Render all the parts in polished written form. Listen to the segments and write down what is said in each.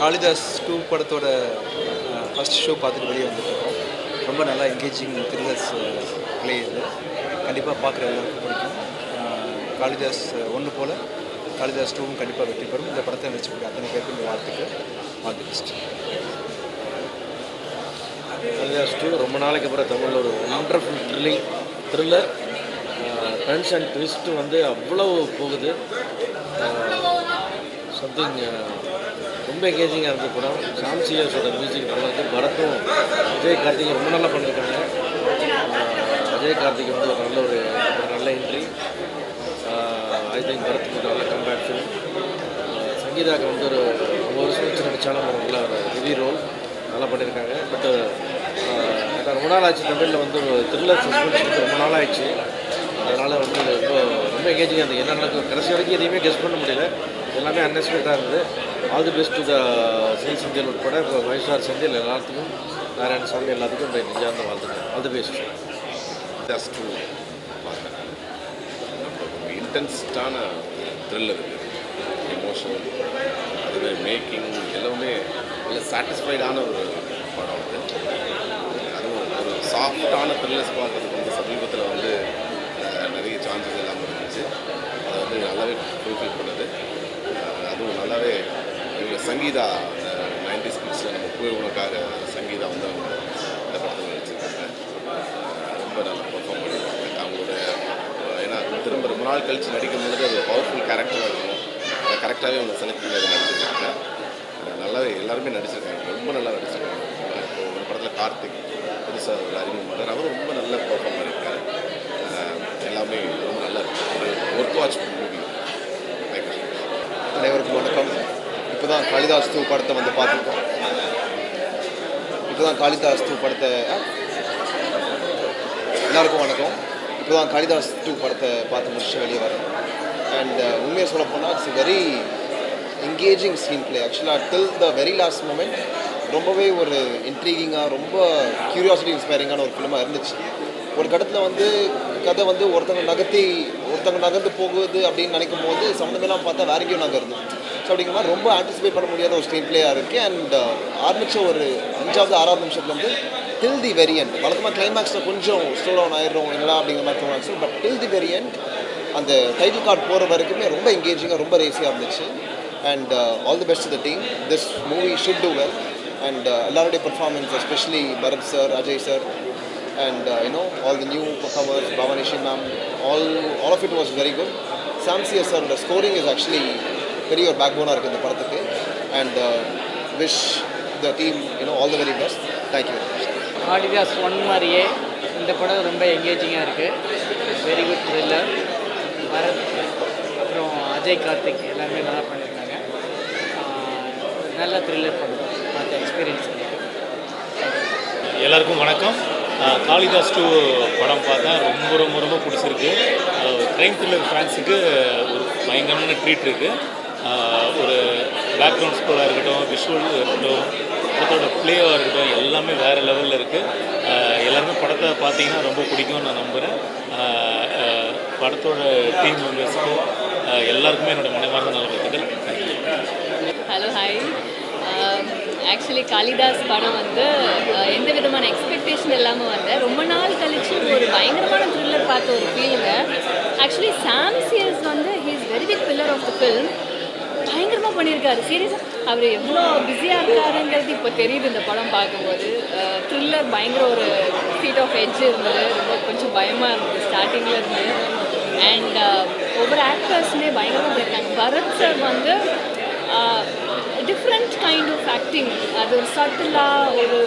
காளிதாஸ் 2 படத்தோட first show பார்த்துட்டு வெளியே வந்துட்டுருக்கோம். ரொம்ப நல்லா என்கேஜிங் த்ரில்லர்ஸ் ப்ளே இது. கண்டிப்பாக பார்க்குற எல்லாருக்கும் பிடிக்கும். காளிதாஸ் 1 போல் காளிதாஸ் 2வும் கண்டிப்பாக வெற்றி பெறும். இந்த படத்தை நடிச்சுக்கூடிய அத்தனை பேருக்கும் இந்த வாழ்த்துக்கள். All the best. காளிதாஸ் 2 ரொம்ப நாளைக்கு அப்புறம் தமிழில் ஒரு wonderful thriller turns and twist வந்து அவ்வளோ போகுது. சம்திங் ரொம்ப எங்கேஜிங்காக இருந்த படம். சாம்சியஸோட மியூசிக் படம் பரத்தும் அஜய் கார்த்திக் ரொம்ப நல்லா பண்ணியிருக்காங்க. அஜய் கார்த்திக் வந்து ஒரு நல்ல என்ட்ரி. ஐ திங்க் பரத்துக்கு நல்ல கம்பேக் ஃபிலிம். சங்கீதாவுக்கு வந்து ஒரு 5 வருஷம் வச்சு நடித்தாலும் ஒரு நல்ல ஒரு ஹெவி ரோல் நல்லா பண்ணியிருக்காங்க. பட் ரொம்ப நாள் ஆச்சு தமிழில் வந்து ஒரு த்ரில்லர் சஸ்பென்ஸ் ரொம்ப நாள் ஆயிடுச்சு. அதனால் வந்து ரொம்ப எங்கேஜிங்காக இருந்தது. என்ன நடக்கும் கடைசி வரைக்கும் எதையுமே கெஸ் பண்ண முடியல. எல்லாமே அன்எக்ஸ்பெக்டாக இருந்தது. All the best to the civil Senthil உட்பட இப்போ மைசார் செந்தில் எல்லாத்துக்கும் நாராயணசாமி எல்லாத்துக்கும் இந்த நெஞ்சார்ந்த வாழ்த்துக்கள். All the best. காளிதாஸ் 2 பார்த்தேன். இன்டென்ஸ்டான த்ரில்லர் இருக்குது, எமோஷனல், அதுமாதிரி மேக்கிங் எல்லாமே நல்ல சாட்டிஸ்ஃபைடான ஒரு படம் அது. அதுவும் ஒரு சாஃப்டான த்ரில்லர்ஸ் பார்க்குறதுக்கு வந்து சமீபத்தில் வந்து நிறைய சான்சஸ் எல்லாமே இருந்துச்சு. அதை வந்து நல்லாவே ஃபுல்ஃபில் பண்ணுது. அதுவும் நல்லாவே இவங்க சங்கீதா 90s கிட்ஸில் நம்ம புகழ் உனக்காக சங்கீதா வந்து அவங்க இந்த படத்தில் நடிச்சிருக்காங்க. ரொம்ப நல்லா பர்ஃபார்ம் பண்ணியிருக்காங்க. அவங்களோட ஏன்னா திரும்ப ரொம்ப நாள் கழித்து நடிக்கும் பொழுது அது பவர்ஃபுல் கேரக்டராக இருக்கும். அதை கரெக்டாகவே அவங்க செலக்ட் பண்ணி அதை நடிச்சிருக்காங்க. நல்லாவே எல்லாருமே நடிச்சிருக்காங்க. ரொம்ப நல்லா நடிச்சிருக்காங்க. இப்போ ஒரு படத்தில் கார்த்திக் புதுசாக ஒரு அறிமுகமானார். அவரும் ரொம்ப நல்லா பர்ஃபார்ம் பண்ணியிருக்காரு. எல்லாமே ரொம்ப நல்லா இருக்குது. ஒரு ஒர்க் வாட்ச் மூவி. அனைவருக்கும் வணக்கம். இப்போ தான் காளிதாஸ் 2 படத்தை வந்து பார்த்துருக்கோம். எல்லாருக்கும் வணக்கம். இப்போ தான் காளிதாஸ் 2 படத்தை பார்த்து முடிச்சு வெளியே வரேன். அண்ட் உண்மையை சொல்ல போனால் it's very engaging screen play. ஆக்சுவலாக டில் த வெரி லாஸ்ட் மூமெண்ட் ரொம்பவே ஒரு இன்ட்ரீகிங்காக ரொம்ப க்யூரியாசிட்டி இன்ஸ்பைரிங்கான ஒரு ஃபிலிமாக இருந்துச்சு. ஒரு கட்டத்தில் வந்து கதை வந்து ஒருத்தங்க நகர்ந்து போகுது அப்படின்னு நினைக்கும் போது சம்மந்தமெல்லாம் பார்த்தா வேற எங்கேயும் நகருது. ஸோ அப்படிங்கிற மாதிரி ரொம்ப ஆன்டிசிபேட் பண்ண முடியாத ஒரு ஸ்க்ரீன் பிளேயாக இருக்குது. அண்ட் ஆரம்பித்த ஒரு 5வது 6வது நிமிஷத்துலேருந்து டில் தி வெரி எண்ட் வழக்கமாக கிளைமேக்ஸில் கொஞ்சம் ஸ்லோ டவுன் ஆயிடும் என்னடா அப்படிங்கிற மாதிரி தோணுச்சு. But till the very end அந்த டைட்டில் கார்டு போகிற வரைக்குமே ரொம்ப என்கேஜிங்காக ரொம்ப ரேசியாக இருந்துச்சு. And all the best to the team. This movie should do well. And எல்லாருடைய performance especially Bharath sir, Ajay sir, and all the new performers, Bhavanishi ma'am, all of it was very good. Samsiya sir, the scoring is actually very ஒரு backbone இருக்குது இந்த படத்துக்கு. And wish the team all the very best. Thank you very much. Kalidas 1 மாதிரியே இந்த படம் ரொம்ப என்கேஜிங்காக இருக்குது. Very good thriller. Bharat அப்புறம் அஜய் கார்த்திக் எல்லாருமே நல்லா பண்ணியிருக்காங்க. நல்ல த்ரில்லர் படம் பார்த்த எக்ஸ்பீரியன்ஸ். எல்லாருக்கும் வணக்கம். காளிதாஸ் 2 படம் பார்த்தா ரொம்ப பிடிச்சிருக்கு. க்ரைம் த்ரில்லர் ஃபேன்ஸுக்கு ஒரு பயங்கரமான ட்ரீட் இருக்குது. ஒரு பேக்ரவுண்ட் ஸ்கோராக இருக்கட்டும், விஷுவல் இருக்கட்டும், படத்தோட ப்ளேவாக இருக்கட்டும், எல்லாமே வேறு லெவலில் இருக்குது. எல்லாருமே படத்தை பார்த்தீங்கன்னா ரொம்ப பிடிக்கும்னு நான் நம்புகிறேன். படத்தோட டீம் மெம்பர்ஸுக்கு எல்லாருக்குமே என்னோடய மனமார்ந்த நல்வாழ்த்துக்கள். Hello, hi. ஆக்சுவலி காளிதாஸ் படம் வந்து எந்த விதமான எக்ஸ்பெக்டேஷன் இல்லாமல் வந்தேன். ரொம்ப நாள் கழிச்சு ஒரு பயங்கரமான த்ரில்லர் பார்த்த ஒரு ஃபீலுங்க. ஆக்சுவலி சாம்சியஸ் வந்து he is very big pillar of the film. பயங்கரமாக பண்ணியிருக்காரு. சீரியஸாக அவர் எவ்வளோ பிஸியாக இருக்காருங்கிறது இப்போ தெரியுது இந்த படம் பார்க்கும்போது. த்ரில்லர் பயங்கர ஒரு ஃபீட் ஆஃப் எட்ஜ் இருந்தது. ரொம்ப கொஞ்சம் பயமாக இருந்தது ஸ்டார்டிங்கில் இருந்து. அண்ட் ஒவ்வொரு ஆக்டர்ஸுமே பயங்கரமாக பண்ணியிருக்காங்க. பரத் சார் வந்து டிஃப்ரெண்ட் கைண்ட் ஆஃப் ஆக்டிங். அது ஒரு சட்டிலாக ஒரு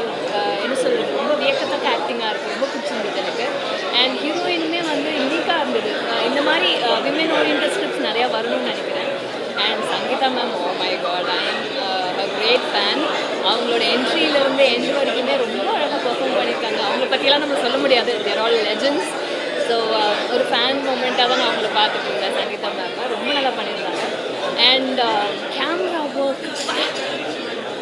என்ன சொல்கிறது, ரொம்ப வியக்கத்தக்க ஆக்டிங்காக இருக்குது. ரொம்ப பிடிச்சிருந்தது எனக்கு. அண்ட் ஹீரோயினுமே வந்து யூனிக்காக இருந்தது. இந்த மாதிரி விமன் ஓரியன்டட் ஸ்கிரிப்ட்ஸ் நிறையா வரணும்னு நினைக்கிறேன். And Sangeetha ma'am, oh my god, I am a great fan. அவங்களோட என்ட்ரியிலேருந்து எண்ட் வரைக்குமே ரொம்ப அழகாக பர்ஃபார்ம் பண்ணியிருக்காங்க. அவங்கள பற்றியெல்லாம் நம்ம சொல்ல முடியாது. தேர் ஆல் லெஜெண்ட்ஸ். ஸோ ஒரு ஃபேன் மூமெண்ட்டாக தான் நான் அவங்கள பார்த்துட்டு இருந்தேன். சங்கீதா மேம் ரொம்ப நல்லா பண்ணியிருந்தாங்க. அண்ட் கேமரா ஒர்க்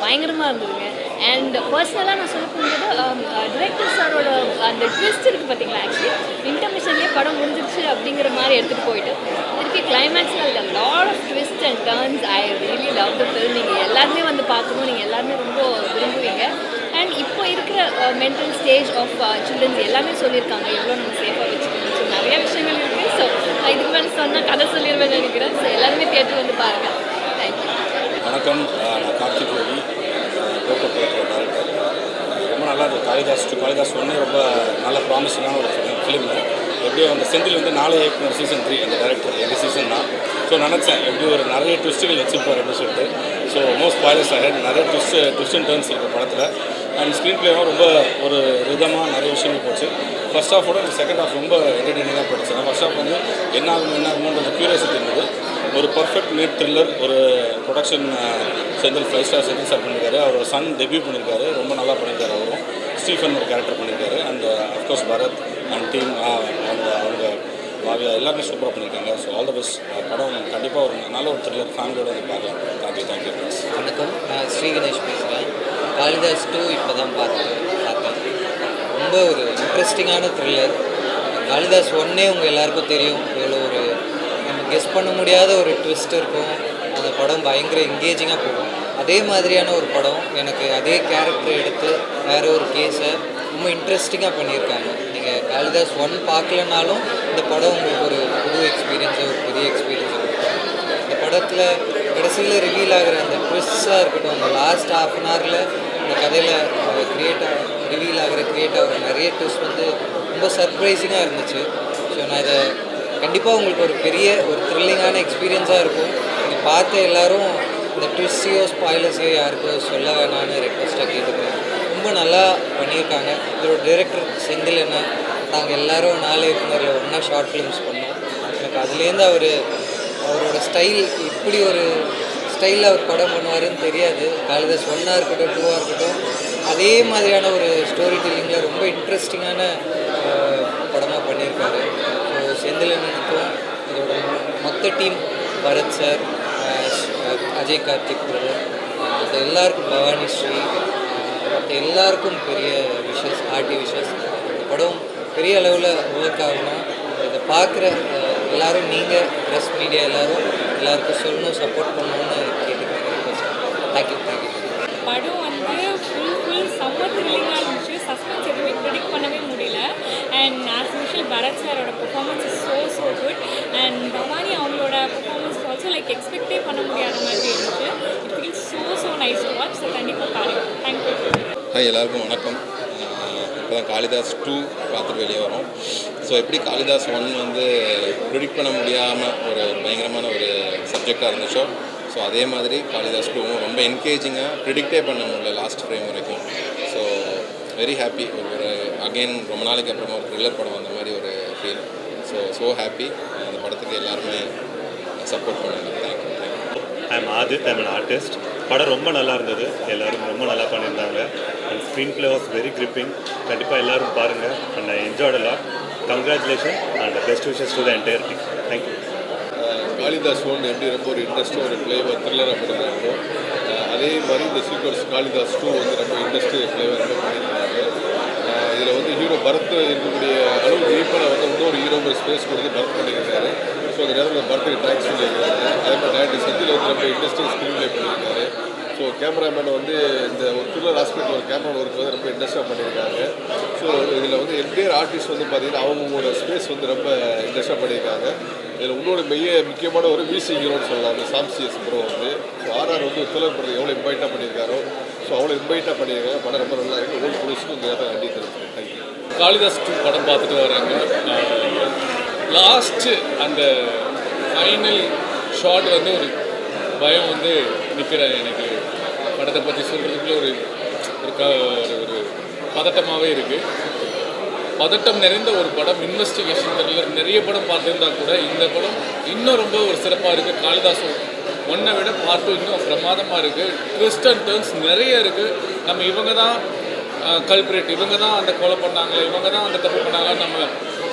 பயங்கரமாக இருந்ததுங்க. அண்ட் பர்சனலாக நான் சொல்ல போகும்போது டிரெக்டர் சாரோட அந்த ட்விஸ்ட் இருக்குது பார்த்தீங்களா, ஆக்சுவலி இன்டர்மிஷன்லேயே படம் முடிஞ்சிருச்சு அப்படிங்கிற மாதிரி எடுத்துகிட்டு போயிட்டு திருப்பி கிளைமேக்ஸில் lot of twist and turns. I really love the film. நீங்கள் எல்லாருமே வந்து பார்க்கணும், நீங்கள் எல்லாருமே ரொம்ப விரும்புவீங்க. அண்ட் இப்போ இருக்கிற மென்டல் ஸ்டேஜ் ஆஃப் சில்ட்ரன்ஸ் எல்லாமே சொல்லியிருக்காங்க, எவ்வளோ நம்ம சேஃபாக வச்சுக்கணும். ஸோ நிறைய விஷயங்கள் இருக்குது. ஸோ இதுக்கு மேலே சொன்னால் கதை சொல்லிடுவேன் நினைக்கிறேன். ஸோ எல்லாருமே தியேட்டர் வந்து பாருங்கள். தேங்க்யூ. வணக்கம், நான் கார்த்திக் ரவி, கோகோ படத்தோட டேரக்டர். ரொம்ப நல்லா இருக்குது. காளிதாஸ் ஒன்று ரொம்ப நல்ல ப்ராமிசிங்கான ஒரு ஃபிலிம். எப்படியும் அந்த செந்தில் வந்து நாளை இயக்குனர் சீசன் 3 அந்த டேரக்டர் எங்கள் சீசன் தான். ஸோ நினச்சேன் எப்படி ஒரு நிறைய ட்விஸ்ட்டுகள் வச்சுருப்பார் அப்படின்னு சொல்லிட்டு. ஸோ மோஸ்ட் ஸ்பாய்லர்ஸ் ஆகிட் நிறைய ட்விஸ்ட் அண்ட் டர்ன்ஸ் இருக்குது படத்தில். அண்ட் ஸ்க்ரீன் பிளேவும் ரொம்ப ஒரு விதமாக நிறைய விஷயங்கள் போச்சு. ஃபர்ஸ்ட் ஹாஃபோட செகண்ட் ஹாஃப் ரொம்ப என்டர்டெய்னிங்காக போயிடுச்சு. ஃபர்ஸ்ட் ஹாஃப் வந்து என்ன ஆகுமோன்ற க்யூரியாசிட்டி இருந்தது. ஒரு பர்ஃபெக்ட் நீட் த்ரில்லர். ஒரு production Senthil 5 star Senthil sir பண்ணியிருக்காரு. அவரோட சன் டெபியூ பண்ணியிருக்காரு, ரொம்ப நல்லா பண்ணியிருக்காரு. அவரும் ஸ்டீஃபன் ஒரு கேரக்டர் பண்ணியிருக்காரு. And of course Bharath and team அவங்க பாவியா எல்லாருமே சூப்பராக பண்ணியிருக்காங்க. So all the best. படம் கண்டிப்பாக ஒரு நல்ல ஒரு த்ரில்லர் ஃபேமிலியோட வந்து பார்க்கலாம். தேங்க்யூ. வணக்கம், நான் ஸ்ரீ கணேஷ் பேசுகிறேன். காளிதாஸ் 2 இப்போ தான் பார்த்தேன். ரொம்ப ஒரு இன்ட்ரெஸ்டிங்கான த்ரில்லர். காளிதாஸ் 1 உங்கள் எல்லாருக்கும் தெரியும், எவ்வளோ ஒரு நம்ம கெஸ் பண்ண முடியாத ஒரு ட்விஸ்ட் இருக்கும். அந்த படம் பயங்கர என்கேஜிங்காக போகும். அதே மாதிரியான ஒரு படம் எனக்கு அதே கேரக்டர் எடுத்து வேறு ஒரு கேஸை ரொம்ப இன்ட்ரெஸ்டிங்காக பண்ணியிருக்காங்க. நீங்கள் காளிதாஸ் 1 பார்க்கலனாலும் இந்த படம் உங்களுக்கு ஒரு புது எக்ஸ்பீரியன்ஸை, ஒரு பெரிய எக்ஸ்பீரியன்ஸை கொடுக்கும். இந்த படத்தில் கடைசியில் ரிவீல் ஆகிற அந்த ட்விஸ்டாக இருக்கட்டும், அந்த லாஸ்ட் ½ அன் ஹவரில் இந்த கதையில் ரிவீல் ஆகிற நிறைய ட்விஸ்ட் வந்து ரொம்ப சர்ப்ரைசிங்காக இருந்துச்சு. ஸோ நான் இதை கண்டிப்பாக உங்களுக்கு ஒரு பெரிய ஒரு த்ரில்லிங்கான எக்ஸ்பீரியன்ஸாக இருக்கும். நீங்கள் பார்த்த எல்லோரும் இந்த ட்விஸ்டையோ ஸ்பாய்லர்ஸையோ யாருக்கும் சொல்ல வேணான்னு ரெக்வஸ்ட்டாக கேட்டுக்கிறேன். ரொம்ப நல்லா பண்ணியிருக்காங்க. இதோட டைரக்டர் செந்தில் என்ன, நாங்கள் எல்லோரும் 4 இயக்குனரில் ஒன்றா ஷார்ட் ஃபிலிம்ஸ் பண்ணோம். எனக்கு அதுலேருந்து அவரோட ஸ்டைல், இப்படி ஒரு ஸ்டைலில் அவர் படம் பண்ணுவாருன்னு தெரியாது. காளிதாஸ் 1 இருக்கட்டும் 2 இருக்கட்டும், அதே மாதிரியான ஒரு ஸ்டோரி டெல்லிங்கில் ரொம்ப இன்ட்ரெஸ்டிங்கான படமாக பண்ணியிருக்காரு. ஸோ செந்திலனுக்கும் இதோட மொத்த team, Bharath sir, Ajay Karthik brother, மற்ற எல்லாருக்கும், பவானி ஸ்ரீ, மற்ற எல்லாருக்கும் பெரிய விஷஸ், ஆர்டி விஷஸ். இந்த படம் பெரிய அளவில் ஒர்க் ஆகணும். இதை பார்க்குற எல்லோரும், நீங்கள் ப்ரெஸ் மீடியா எல்லாருக்கும் சொல்லணும், சப்போர்ட் பண்ணணும்னு கேட்டுக்கிறேன். தேங்க்யூ. படம் வந்து ஃபுல் செம்ம த்ரில்லிங்காக இருந்துச்சு. சஸ்பென்ஸ் எதுவுமே ப்ரிடிக்ட் பண்ணவே முடியல. அண்ட் ஆஸ் யூஷுவல் பரத் சாரோட performance is so good. And Bhavani அவங்களோட பெர்ஃபார்மன்ஸ் ஆல்சோ எக்ஸ்பெக்டே பண்ண முடியாத மாதிரி இருந்துச்சு. It feels so nice to watch. So கண்டிப்பாக பாருங்க. தேங்க்யூ. ஹாய், எல்லாருக்கும் வணக்கம். இப்போ தான் காளிதாஸ் 2 பார்த்துட்டு வெளியே வரோம். ஸோ எப்படி காளிதாஸ் 1 வந்து ப்ரிடிக்ட் பண்ண முடியாமல் ஒரு பயங்கரமான ஒரு சப்ஜெக்டாக இருந்துச்சோ, ஸோ அதே மாதிரி காளிதாஸ் 2 ரொம்ப என்கேஜிங்காக ப்ரிடிக்டே பண்ண முடியல லாஸ்ட் ஃப்ரேம் வரைக்கும். So very happy. ஒரு அகெயின் ரொம்ப நாளைக்கு அப்புறமா ஒரு த்ரில்லர் படம் வந்த மாதிரி ஒரு ஃபீல். So happy. அந்த படத்துக்கு எல்லாருமே சப்போர்ட் பண்ணுங்க. Thank you. I'm Aadith, I'm an artist. படம் ரொம்ப நல்லா இருந்தது, எல்லோரும் ரொம்ப நல்லா பண்ணியிருந்தாங்க. And screenplay was very gripping. கண்டிப்பாக எல்லோரும் பாருங்கள். And I enjoyed a lot. Congratulation and best wishes to the entire team. Thank you. Kalidas 1 எப்படி ரொம்ப ஒரு இன்ட்ரெஸ்ட்டாக ஒரு ஃப்ளேவர் த்ரில்லராக பண்ணியிருந்தாங்களோ, அதே மாதிரி இந்த சீக்வன்ஸ் காளிதாஸ் 2 வந்து ரொம்ப இன்ட்ரெஸ்ட்டு ஃப்ளேவர் ரொம்ப பண்ணியிருந்தாங்க. இதில் வந்து ஹீரோ பரத் இருக்கக்கூடிய அளவுக்கு ஈக்குவலாக வந்து இன்னொரு ஹீரோங்கிற ஸ்பேஸ் கொடுத்து பரத் பண்ணியிருக்காரு. ஸோ அந்த நேரத்தில் பரத்துக்கு தேங்க்ஸ் சொல்லியிருக்காரு. அதே மாதிரி டேரக்டர் செந்தில் வந்து ரொம்ப இன்ட்ரெஸ்டிங் ஸ்க்ரீன் ப்ளே பண்ணியிருக்காரு. ஸோ கேமராமேன் வந்து இந்த ஒரு த்ரில்லர் ஆஸ்பெக்ட் ஒரு கேமரா ஒர்க் வந்து ரொம்ப இன்ட்ரெஸ்ட்டாக பண்ணியிருக்காங்க. ஸோ இதில் வந்து என்டையர் ஆர்டிஸ்ட் வந்து பார்த்திங்கன்னா அவங்களோட ஸ்பேஸ் வந்து ரொம்ப இன்ட்ரெஸ்ட்டாக பண்ணியிருக்காங்க. இதில் இன்னொரு முக்கியமான ஒரு மியூசிக் ஹீரோன்னு சொல்லலாம். அந்த சாம்சிஎஸ் ப்ரோ வந்து ஸோ ஆர்ஆர் வந்து த்ரில்லர் படத்தை எவ்வளோ இன்வைட்டாக பண்ணியிருக்காரோ, ஸோ அவ்வளோ இன்வைட்டாக பண்ணியிருக்காங்க. படம் ரொம்ப நல்லா இருக்குது. ஓல்டு புதுசுக்கும் இந்த நேரத்தில் நன்றி தெரிவிக்கிறேன். தேங்க்யூ. காளிதாஸ் 2 படம் பார்த்துட்டு வராங்க. லாஸ்ட்டு அந்த ஃபைனல் ஷாட் வந்து ஒரு பயம் வந்து நிற்கிறேன். எனக்கு படத்தை பற்றி சொல்கிறதுக்குள்ள ஒரு பதட்டமாகவே இருக்குது. பதட்டம் நிறைந்த ஒரு படம், இன்வெஸ்டிகேஷன் த்ரில்லர். நிறைய படம் பார்த்துருந்தா கூட இந்த படம் இன்னும் ரொம்ப ஒரு சிறப்பாக இருக்குது. காளிதாஸ் 1 விட பார்ட் 2 இன்னும் பிரமாதமாக இருக்குது. ட்விஸ்ட் அண்ட் டர்ன்ஸ் நிறைய இருக்குது. நம்ம இவங்க தான் கல்பிரேட், இவங்க தான் அந்த கொலை பண்ணாங்க, இவங்க தான் அந்த தப்பு பண்ணாங்கன்னு நம்ம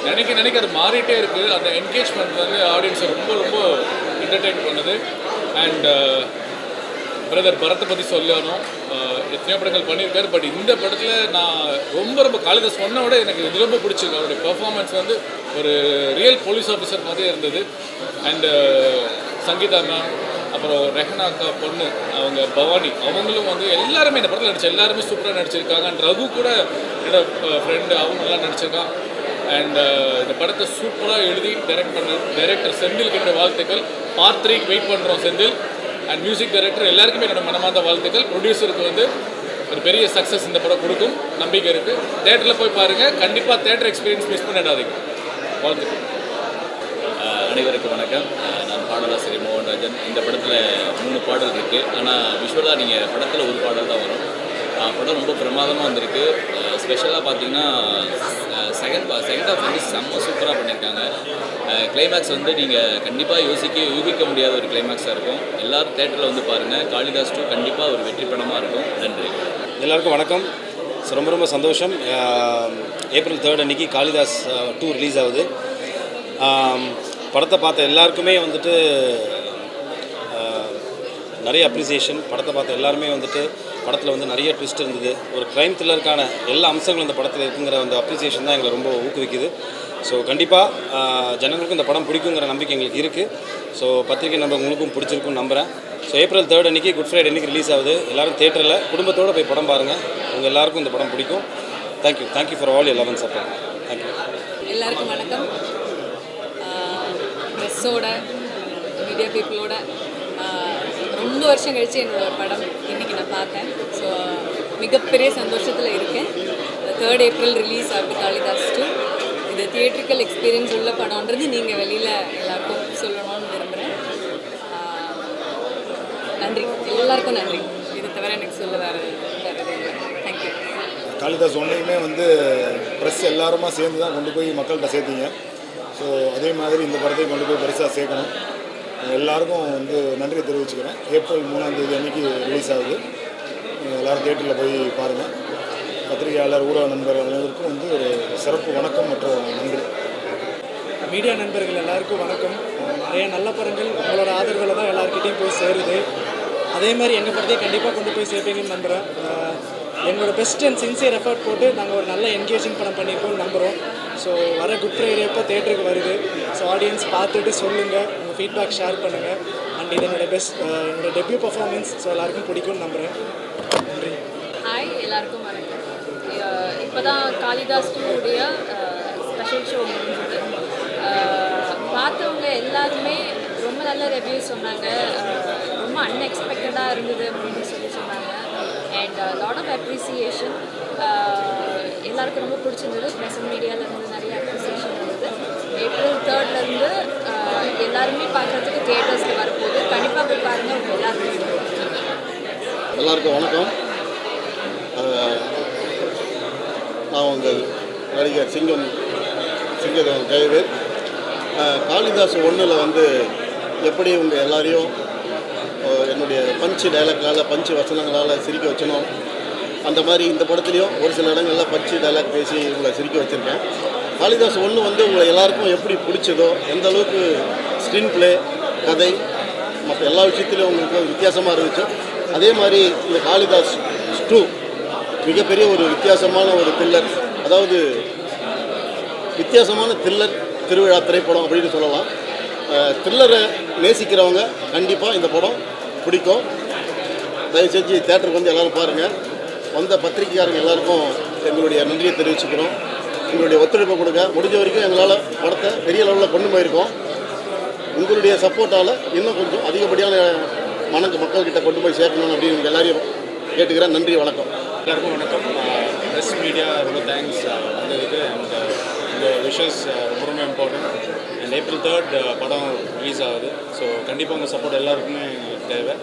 நினைக்க அது மாறிட்டே இருக்குது. அந்த என்கேஜ்மெண்ட் வந்து ஆடியன்ஸை ரொம்ப என்டர்டெயின் பண்ணுது. அண்ட் பிரதர் பரத்தை பற்றி சொல்லணும். எத்தனையோ படங்கள் பண்ணியிருக்காரு. பட் இந்த படத்தில் நான் ரொம்ப காளிதாஸ் சொன்ன விட எனக்கு இது ரொம்ப பிடிச்சிருக்கு. அவருடைய பெர்ஃபார்மன்ஸ் வந்து ஒரு ரியல் போலீஸ் ஆஃபீஸர் மாதிரியே இருந்தது. அண்டு சங்கீதா மேம், அப்புறம் ரெஹனா அக்கா பொண்ணு அவங்க பவானி, அவங்களும் வந்து எல்லாருமே இந்த படத்தில் நடிச்சு எல்லாருமே சூப்பராக நடிச்சிருக்காங்க. அண்ட் ரகு கூட என்னோட ஃப்ரெண்டு, அவங்க நல்லா நடிச்சிருக்கான். அண்ட் இந்த படத்தை சூப்பராக எழுதி டைரக்ட் பண்ண டைரக்டர் செந்திலுக்கு என்னோட வாழ்த்துக்கள். பார்ட் 3க்கு வெயிட் பண்ணுறோம் செந்தில். அண்ட் மியூசிக் டைரக்டர் எல்லாருக்குமே என்னோட மனமார்ந்த வாழ்த்துக்கள். ப்ரொடியூசருக்கு வந்து ஒரு பெரிய சக்ஸஸ் இந்த படம் கொடுக்கும் நம்பிக்கை இருக்குது. தேட்டரில் போய் பாருங்கள். கண்டிப்பாக தேட்டர் எக்ஸ்பீரியன்ஸ் மிஸ் பண்ணிடாதீங்க. வாழ்த்துக்கள். அனைவருக்கும் வணக்கம். நான் பாடலாசிரியர் மோகன்ராஜன். இந்த படத்தில் 3 பாடல் இருக்குது. ஆனால் விஷுவலாக நீங்கள் படத்தில் ஒரு பாடல் தான் வரும். படம் ரொம்ப பிரமாதமாக வந்திருக்கு. ஸ்பெஷலாக பார்த்தீங்கன்னா செகண்ட் ஹாஃப் வந்து செம்ம சூப்பராக பண்ணியிருக்காங்க. கிளைமேக்ஸ் வந்து நீங்கள் கண்டிப்பாக யூகிக்க முடியாத ஒரு கிளைமேக்ஸாக இருக்கும். எல்லோரும் தேட்டரில் வந்து பாருங்கள். காளிதாஸ் 2 கண்டிப்பாக ஒரு வெற்றி படமாக இருக்கும். நன்றி. எல்லாருக்கும் வணக்கம். ரொம்ப சந்தோஷம். ஏப்ரல் 3 அன்றைக்கி காளிதாஸ் 2 ரிலீஸ் ஆகுது. படத்தை பார்த்த எல்லாருக்குமே வந்துட்டு நிறைய அப்ரிசியேஷன். படத்தை பார்த்த எல்லாருமே வந்துட்டு படத்தில் வந்து நிறைய ட்விஸ்ட் இருந்தது. ஒரு க்ரைம் த்ரில்லருக்கான எல்லா அம்சங்களும் இந்த படத்தில் இருக்குங்கிற அந்த அப்ரிசியேஷன் தான் எங்களை ரொம்ப ஊக்குவிக்குது. ஸோ கண்டிப்பாக ஜனங்களுக்கும் இந்த படம் பிடிக்குங்கிற நம்பிக்கை எங்களுக்கு இருக்குது. ஸோ பத்திரிகை உங்களுக்கும் பிடிச்சிருக்குன்னு நம்புகிறேன். ஸோ ஏப்ரல் 3 அன்றைக்கி குட் ஃப்ரைடே அன்றைக்கி ரிலீஸ் ஆகுது. எல்லோரும் தேட்டரில் குடும்பத்தோடு போய் படம் பாருங்கள். உங்கள் எல்லாருக்கும் இந்த படம் பிடிக்கும். Thank you for all your love and support. Thank you. எல்லாருக்கும் வணக்கம். ப்ரெஸ்ஸோட மீடியா பீப்புளோட ரொம்ப வருஷம் கழித்து என்னோடய படம் இன்றைக்கி நான் பார்த்தேன். ஸோ மிகப்பெரிய சந்தோஷத்தில் இருக்கேன். 3rd ஏப்ரல் ரிலீஸ் ஆகுது காளிதாஸ் 2. இது தியேட்ரிக்கல் எக்ஸ்பீரியன்ஸ் உள்ள படம்ன்றது நீங்கள் வெளியில் எல்லாருக்கும் சொல்லணும்னு விரும்புகிறேன். நன்றி, எல்லாருக்கும் நன்றி. இதை தவிர எனக்கு சொல்ல வேறு தேங்க்யூ. காளிதாஸ் ஒன்றையுமே வந்து ப்ரெஸ் எல்லாருமா சேர்ந்து தான் கொண்டு போய் மக்கள்கிட்ட சேர்த்தீங்க. ஸோ அதே மாதிரி இந்த படத்தையும் கொண்டு போய் பெருசாக சேர்க்கணும். எல்லாருக்கும் வந்து நன்றியை தெரிவிச்சுக்கிறேன். ஏப்ரல் 3ஆம் தேதி அன்றைக்கி ரிலீஸ் ஆகுது. எல்லோரும் தியேட்டரில் போய் பாருங்கள். பத்திரிகையாளர் ஊடக நண்பர்கள் அனைவருக்கும் வந்து ஒரு சிறப்பு வணக்கம் மற்றும் நன்றி. மீடியா நண்பர்கள் எல்லாருக்கும் வணக்கம். நிறைய நல்ல படங்கள் உங்களோட ஆதரவில் தான் எல்லாருக்கிட்டையும் போய் சேருது. அதே மாதிரி எங்கள் படத்தையும் கண்டிப்பாக கொண்டு போய் சேர்ப்பீங்கன்னு நம்புகிறேன். எங்களோட பெஸ்ட் அண்ட் சின்சியர் எஃபர்ட் போட்டு நாங்கள் ஒரு நல்ல என்கேஜிங் படம் பண்ணியிருக்கோம்னு நம்புகிறோம். ஸோ வர குட் ஃப்ரைடே அப்போ தேட்டருக்கு வருது. ஸோ ஆடியன்ஸ் பார்த்துட்டு சொல்லுங்கள், உங்கள் ஃபீட்பேக் ஷேர் பண்ணுங்கள். அண்ட் இது என்னோட டெபியூ பர்ஃபார்மன்ஸ். ஸோ எல்லாருக்கும் பிடிக்கும்னு நம்புகிறேன். நன்றி. ஹாய், எல்லாருக்கும் வணக்கம். இப்போ தான் காளிதாஸ் 2 உடைய ஸ்பெஷல் ஷோ முடிஞ்சது. பார்த்தவங்க எல்லாருமே ரொம்ப நல்ல ரிவ்யூஸ் சொன்னாங்க. ரொம்ப அன்எக்ஸ்பெக்டடாக இருந்தது அப்படின்னு சொன்னாங்க. And lot of appreciation. எல்லாருக்கும் ரொம்ப பிடிச்சிருந்தது. ப்ரெஸ் மீடியாவிலேருந்து நிறைய அப்ரிசியேஷன் இருந்தது. ஏப்ரல் 3லேருந்து எல்லாருமே பார்க்குறதுக்கு தியேட்டர்ஸில் வரப்போகுது. கண்டிப்பாக போய் பாருங்கள். உங்கள் எல்லாருக்கும் வணக்கம். நான் உங்கள் நடிகர் சிங்கம் ஜெயவேல். காளிதாஸ் 1ல் வந்து எப்படி உங்கள் எல்லாரையும் என்னுடைய பஞ்சு டைலாக்னால் பஞ்சு வசனங்களால் சிரிக்க வச்சணும், அந்த மாதிரி இந்த படத்துலேயும் ஒரு சில இடங்களில் பஞ்சு டைலாக் பேசி உங்களை சிரிக்க வச்சுருக்கேன். காளிதாஸ் 1 வந்து உங்களை எல்லாருக்கும் எப்படி பிடிச்சதோ, எந்த அளவுக்கு ஸ்க்ரீன் ப்ளே, கதை, மற்ற எல்லா விஷயத்துலையும் உங்களுக்கு வித்தியாசமாக இருந்துச்சோ, அதே மாதிரி இந்த காளிதாஸ் 2 மிகப்பெரிய ஒரு வித்தியாசமான ஒரு த்ரில்லர், அதாவது வித்தியாசமான த்ரில்லர் திருவிழா திரைப்படம் அப்படின்னு சொல்லலாம். த்ரில்லரை நேசிக்கிறவங்க கண்டிப்பாக இந்த படம் பிடிக்கும். தயவு செஞ்சு தேட்டருக்கு வந்து எல்லோரும் பாருங்கள். வந்த பத்திரிகைக்காரங்க எல்லாருக்கும் எங்களுடைய நன்றியை தெரிவிச்சுக்கிறோம். எங்களுடைய ஒத்துழைப்பை கொடுங்க. முடிஞ்ச வரைக்கும் எங்களால் படத்தை பெரிய லெவலில் கொண்டு போயிருக்கோம். உங்களுடைய சப்போர்ட்டால் இன்னும் கொஞ்சம் அதிகப்படியான மக்கள்கிட்ட கொண்டு போய் சேர்க்கணும் அப்படின்னு எல்லாரையும் கேட்டுக்கிறேன். நன்றி, வணக்கம். எல்லாருக்கும் வணக்கம். ப்ரெஸ் மீடியா ரொம்ப தேங்க்ஸ் வந்ததுக்கு. அண்ட் இந்த விஷஸ் ரொம்ப இம்பார்ட்டன்ட். அண்ட் ஏப்ரல் 3 படம் ரிலீஸ் ஆகுது. ஸோ கண்டிப்பாக உங்கள் சப்போர்ட் எல்லாருக்குமே எங்களுக்கு தேவை.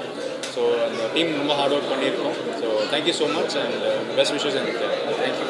ஸோ அந்த டீம் ரொம்ப ஹார்ட் ஒர்க் பண்ணியிருக்கோம். So thank you so much. And best wishes எனக்கு தேவை. தேங்க்யூ.